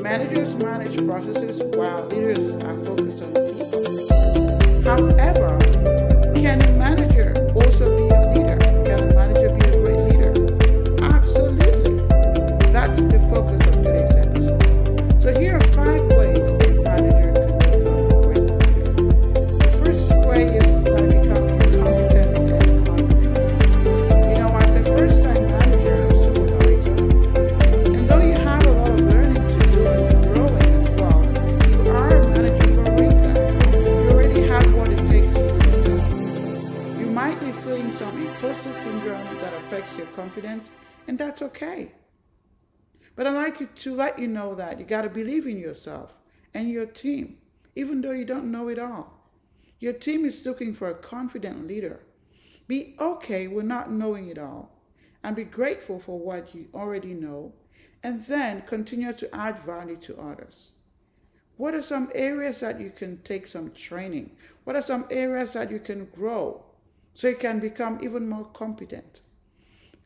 Managers manage processes while leaders are focused on people. However, can a manager also be a leader? Can a manager be a great leader? Absolutely. That's the focus of today's episode. So here are 5 ways a manager can become a great leader. The first way is by becoming competent and confident. As a first-time manager or supervisor, and though you have a lot of learning to do and growing as well, you are a manager for a reason. You already have what it takes to do the job. You might be feeling some imposter syndrome that affects your confidence, and that's okay. But I'd like to let you know that you got to believe in yourself and your team, even though you don't know it all. Your team is looking for a confident leader. Be okay with not knowing it all, and be grateful for what you already know, and then continue to add value to others. What are some areas that you can take some training? What are some areas that you can grow so you can become even more competent?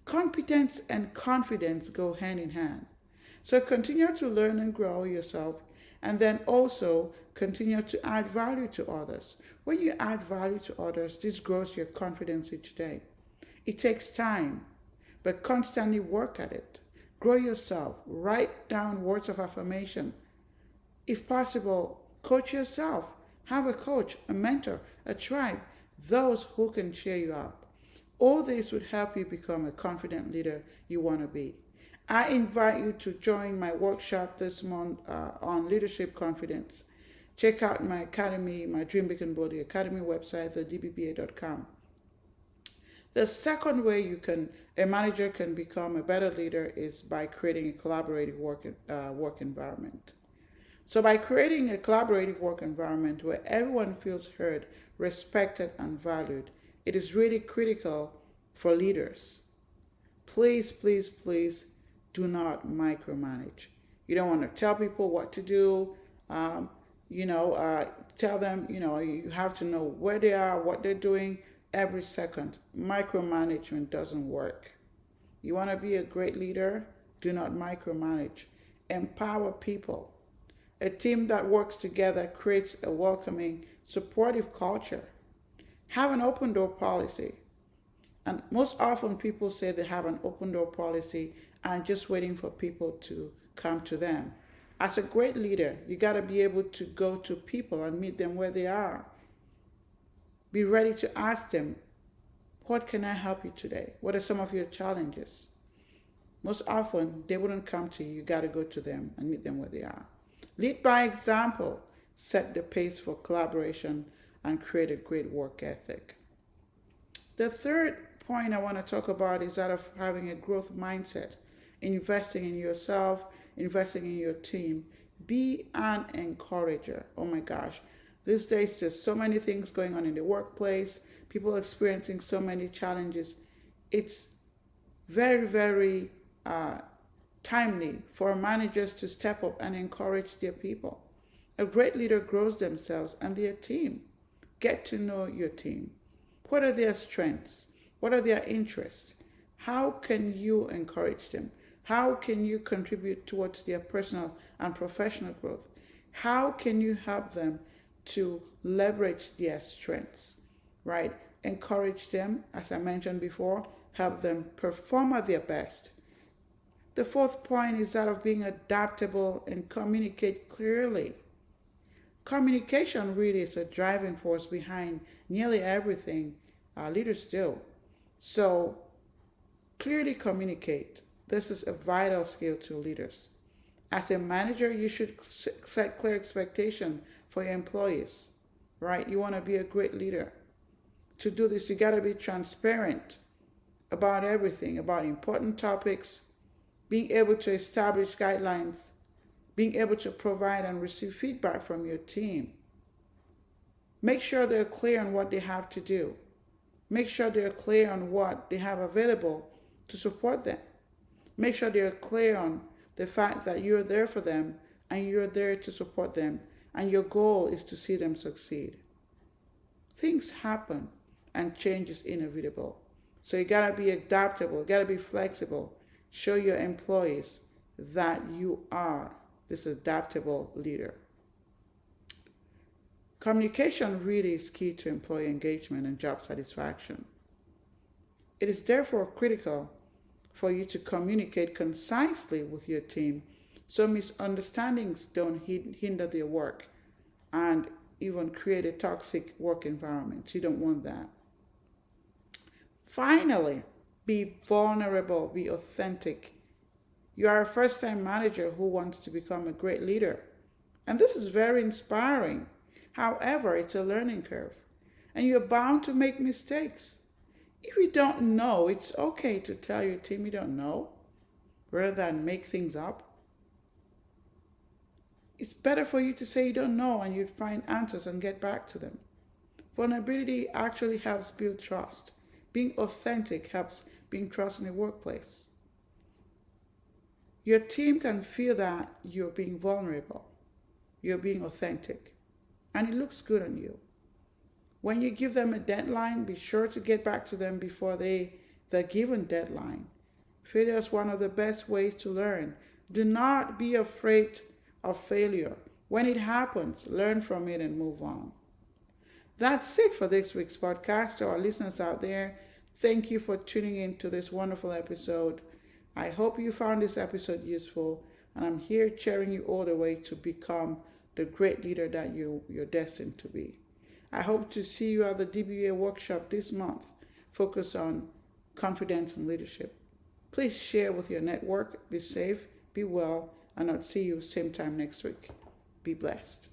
Competence and confidence go hand in hand. So continue to learn and grow yourself, and then also continue to add value to others. When you add value to others, this grows your confidence each day. It takes time, but constantly work at it. Grow yourself. Write down words of affirmation. If possible, coach yourself. Have a coach, a mentor, a tribe, those who can cheer you up. All this would help you become a confident leader you want to be. I invite you to join my workshop this month on leadership confidence. Check out my academy, my Dream Big and Bold the Academy website, thedbba.com. The second way a manager can become a better leader is by creating a collaborative work environment. So by creating a collaborative work environment where everyone feels heard, respected, and valued, it is really critical for leaders. Please, please, please do not micromanage. You don't want to tell people what to do. Tell them, you have to know where they are, what they're doing every second. Micromanagement doesn't work. You want to be a great leader? Do not micromanage. Empower people. A team that works together creates a welcoming, supportive culture. Have an open door policy. And most often people say they have an open door policy and just waiting for people to come to them. As a great leader, you got to be able to go to people and meet them where they are. Be ready to ask them, what can I help you today? What are some of your challenges? Most often, they wouldn't come to you. You got to go to them and meet them where they are. Lead by example. Set the pace for collaboration and create a great work ethic. The third point I want to talk about is that of having a growth mindset. Investing in yourself, investing in your team. Be an encourager. Oh my gosh. These days, there's so many things going on in the workplace. People experiencing so many challenges. It's very, very timely for managers to step up and encourage their people. A great leader grows themselves and their team. Get to know your team. What are their strengths? What are their interests? How can you encourage them? How can you contribute towards their personal and professional growth? How can you help them to leverage their strengths, right? Encourage them, as I mentioned before, help them perform at their best. The fourth point is that of being adaptable and communicate clearly. Communication really is a driving force behind nearly everything our leaders do. So clearly communicate. This is a vital skill to leaders. As a manager, you should set clear expectations for your employees, right? You want to be a great leader. To do this, you got to be transparent about everything, about important topics, being able to establish guidelines, being able to provide and receive feedback from your team. Make sure they're clear on what they have to do. Make sure they're clear on what they have available to support them. Make sure they're clear on the fact that you're there for them and you're there to support them, and your goal is to see them succeed. Things happen and change is inevitable. So you gotta be adaptable, you gotta be flexible. Show your employees that you are this adaptable leader. Communication really is key to employee engagement and job satisfaction. It is therefore critical for you to communicate concisely with your team so misunderstandings don't hinder their work and even create a toxic work environment. You don't want that. Finally, be vulnerable, be authentic. You are a first time manager who wants to become a great leader. And this is very inspiring. However, it's a learning curve. And you're bound to make mistakes. If you don't know, it's okay to tell your team you don't know rather than make things up. It's better for you to say you don't know and you'd find answers and get back to them. Vulnerability actually helps build trust. Being authentic helps build trust in the workplace. Your team can feel that you're being vulnerable, you're being authentic, and it looks good on you. When you give them a deadline, be sure to get back to them before the given deadline. Failure is one of the best ways to learn. Do not be afraid of failure. When it happens, learn from it and move on. That's it for this week's podcast. To our listeners out there, thank you for tuning in to this wonderful episode. I hope you found this episode useful, and I'm here cheering you all the way to become the great leader that you're destined to be. I hope to see you at the DBA workshop this month, focused on confidence and leadership. Please share with your network. Be safe, be well, and I'll see you same time next week. Be blessed.